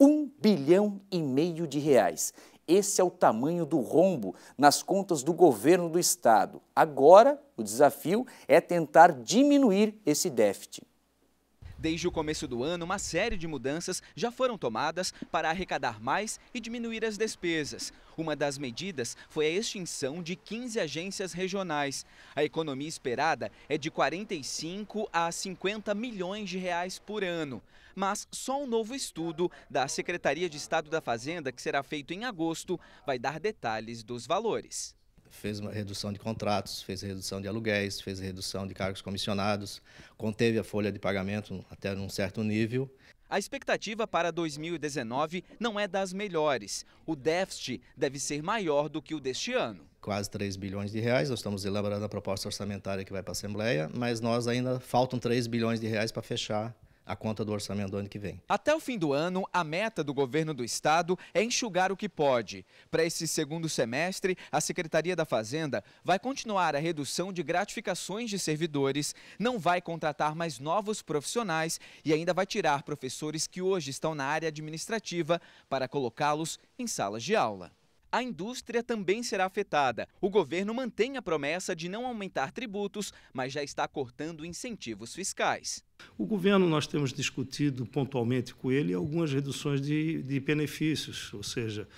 R$ 1,5 bilhão. Esse é o tamanho do rombo nas contas do governo do estado. Agora, o desafio é tentar diminuir esse déficit. Desde o começo do ano, uma série de mudanças já foram tomadas para arrecadar mais e diminuir as despesas. Uma das medidas foi a extinção de 15 agências regionais. A economia esperada é de 45 a 50 milhões de reais por ano. Mas só um novo estudo da Secretaria de Estado da Fazenda, que será feito em agosto, vai dar detalhes dos valores. Fez uma redução de contratos, fez redução de aluguéis, fez redução de cargos comissionados, conteve a folha de pagamento até um certo nível. A expectativa para 2019 não é das melhores. O déficit deve ser maior do que o deste ano. Quase 3 bilhões de reais, nós estamos elaborando a proposta orçamentária que vai para a Assembleia, mas nós ainda faltam 3 bilhões de reais para fechar a conta do orçamento do ano que vem. Até o fim do ano, a meta do governo do estado é enxugar o que pode. Para esse segundo semestre, a Secretaria da Fazenda vai continuar a redução de gratificações de servidores, não vai contratar mais novos profissionais e ainda vai tirar professores que hoje estão na área administrativa para colocá-los em salas de aula. A indústria também será afetada. O governo mantém a promessa de não aumentar tributos, mas já está cortando incentivos fiscais. O governo, nós temos discutido pontualmente com ele algumas reduções de benefícios, ou seja,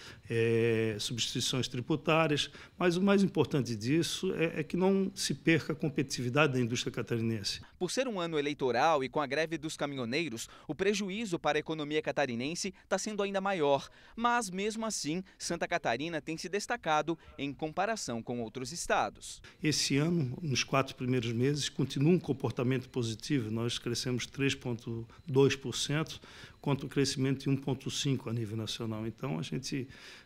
substituições tributárias, mas o mais importante disso é que não se perca a competitividade da indústria catarinense. Por ser um ano eleitoral e com a greve dos caminhoneiros, o prejuízo para a economia catarinense está sendo ainda maior. Mas, mesmo assim, Santa Catarina tem se destacado em comparação com outros estados. Esse ano, nos 4 primeiros meses, continua um comportamento positivo. Nós crescemos 3,2%, contra o crescimento de 1,5% a nível nacional. Então,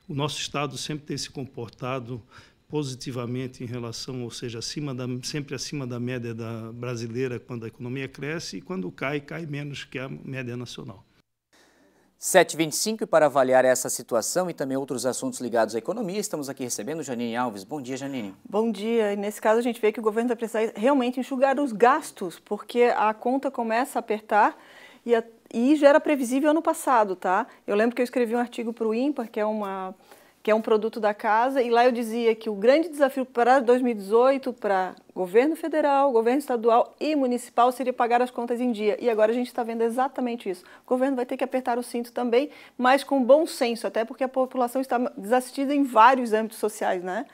o nosso estado sempre tem se comportado positivamente em relação, ou seja, sempre acima da média brasileira quando a economia cresce, e quando cai menos que a média nacional. 7h25, e para avaliar essa situação e também outros assuntos ligados à economia, estamos aqui recebendo Janine Alves. Bom dia, Janine. Bom dia. E nesse caso a gente vê que o governo vai precisar realmente enxugar os gastos, porque a conta começa a apertar e já era previsível ano passado, tá? Eu lembro que eu escrevi um artigo para o INPA, que é um produto da casa, e lá eu dizia que o grande desafio para 2018, para governo federal, governo estadual e municipal, seria pagar as contas em dia. E agora a gente está vendo exatamente isso. O governo vai ter que apertar o cinto também, mas com bom senso, até porque a população está desassistida em vários âmbitos sociais, né?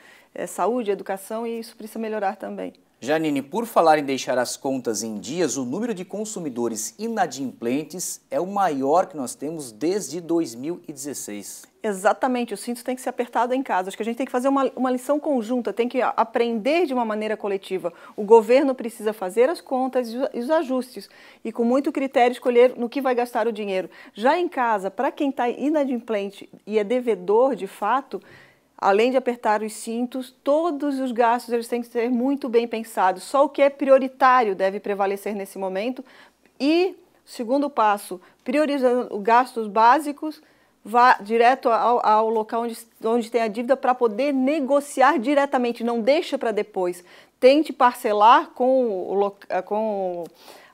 Saúde, educação, e isso precisa melhorar também. Janine, por falar em deixar as contas em dias, o número de consumidores inadimplentes é o maior que nós temos desde 2016. Exatamente, o cinto tem que ser apertado em casa. Acho que a gente tem que fazer uma lição conjunta, tem que aprender de uma maneira coletiva. O governo precisa fazer as contas e os ajustes e, com muito critério, escolher no que vai gastar o dinheiro. Já em casa, para quem está inadimplente e é devedor de fato, além de apertar os cintos, todos os gastos eles têm que ser muito bem pensados. Só o que é prioritário deve prevalecer nesse momento. E, segundo passo, priorizando os gastos básicos, vá direto ao local onde tem a dívida para poder negociar diretamente, não deixa para depois. Tente parcelar com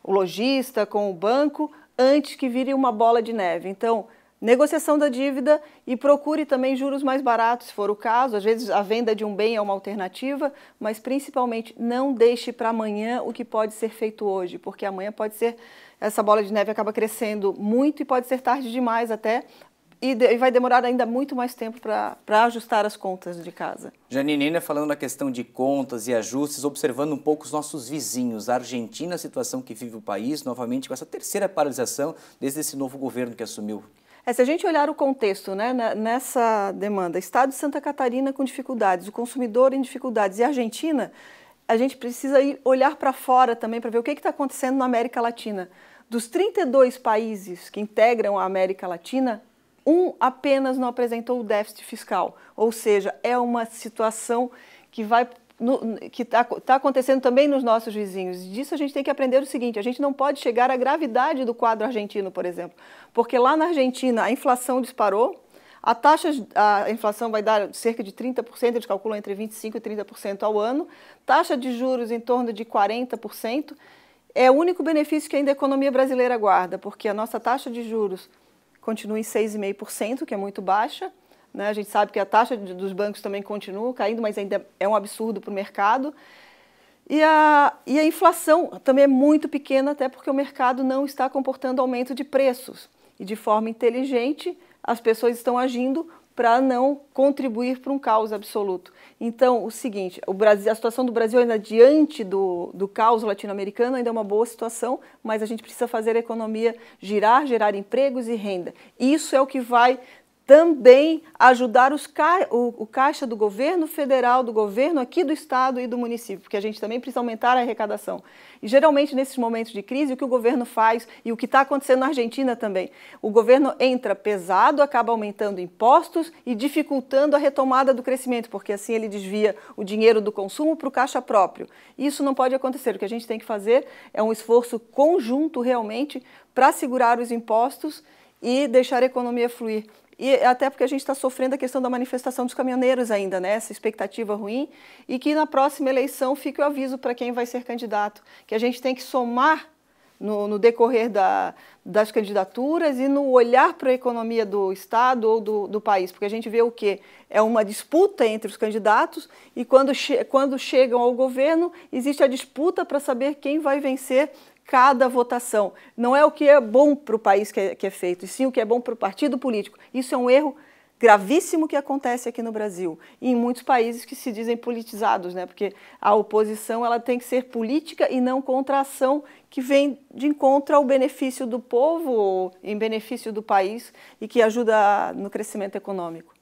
o lojista, com o banco, antes que vire uma bola de neve. Então, negociação da dívida e procure também juros mais baratos, se for o caso. Às vezes a venda de um bem é uma alternativa, mas principalmente não deixe para amanhã o que pode ser feito hoje, porque amanhã pode ser, essa bola de neve acaba crescendo muito e pode ser tarde demais até, e vai demorar ainda muito mais tempo para ajustar as contas de casa. Janine, ainda falando da questão de contas e ajustes, observando um pouco os nossos vizinhos, a Argentina, a situação que vive o país, novamente com essa terceira paralisação desde esse novo governo que assumiu. Se a gente olhar o contexto, né, nessa demanda, Estado de Santa Catarina com dificuldades, o consumidor em dificuldades e a Argentina, a gente precisa olhar para fora também para ver o que está acontecendo na América Latina. Dos 32 países que integram a América Latina, um apenas não apresentou o déficit fiscal, ou seja, é uma situação que está acontecendo também nos nossos vizinhos. Disso a gente tem que aprender o seguinte: a gente não pode chegar à gravidade do quadro argentino, por exemplo, porque lá na Argentina a inflação disparou, a inflação vai dar cerca de 30%, eles calculam entre 25% e 30% ao ano, taxa de juros em torno de 40%, é o único benefício que ainda a economia brasileira guarda, porque a nossa taxa de juros continua em 6,5%, que é muito baixa. A gente sabe que a taxa dos bancos também continua caindo, mas ainda é um absurdo para o mercado. E a inflação também é muito pequena, até porque o mercado não está comportando aumento de preços. E de forma inteligente, as pessoas estão agindo para não contribuir para um caos absoluto. Então, o seguinte, a situação do Brasil ainda diante do caos latino-americano ainda é uma boa situação, mas a gente precisa fazer a economia girar, gerar empregos e renda. Isso é o que vai também ajudar o caixa do governo federal, do governo aqui do estado e do município, porque a gente também precisa aumentar a arrecadação. E geralmente nesses momentos de crise, o que o governo faz, e o que está acontecendo na Argentina também, o governo entra pesado, acaba aumentando impostos e dificultando a retomada do crescimento, porque assim ele desvia o dinheiro do consumo para o caixa próprio. Isso não pode acontecer. O que a gente tem que fazer é um esforço conjunto realmente para segurar os impostos e deixar a economia fluir. E até porque a gente está sofrendo a questão da manifestação dos caminhoneiros ainda, né? Essa expectativa ruim, e que na próxima eleição fique o aviso para quem vai ser candidato, que a gente tem que somar no decorrer das candidaturas e no olhar para a economia do Estado ou do país, porque a gente vê o quê? É uma disputa entre os candidatos e quando chegam ao governo, existe a disputa para saber quem vai vencer cada votação. Não é o que é bom para o país que é feito, e sim o que é bom para o partido político. Isso é um erro gravíssimo que acontece aqui no Brasil e em muitos países que se dizem politizados, né? Porque a oposição ela tem que ser política e não contra a ação que vem de encontro ao benefício do povo, em benefício do país e que ajuda no crescimento econômico.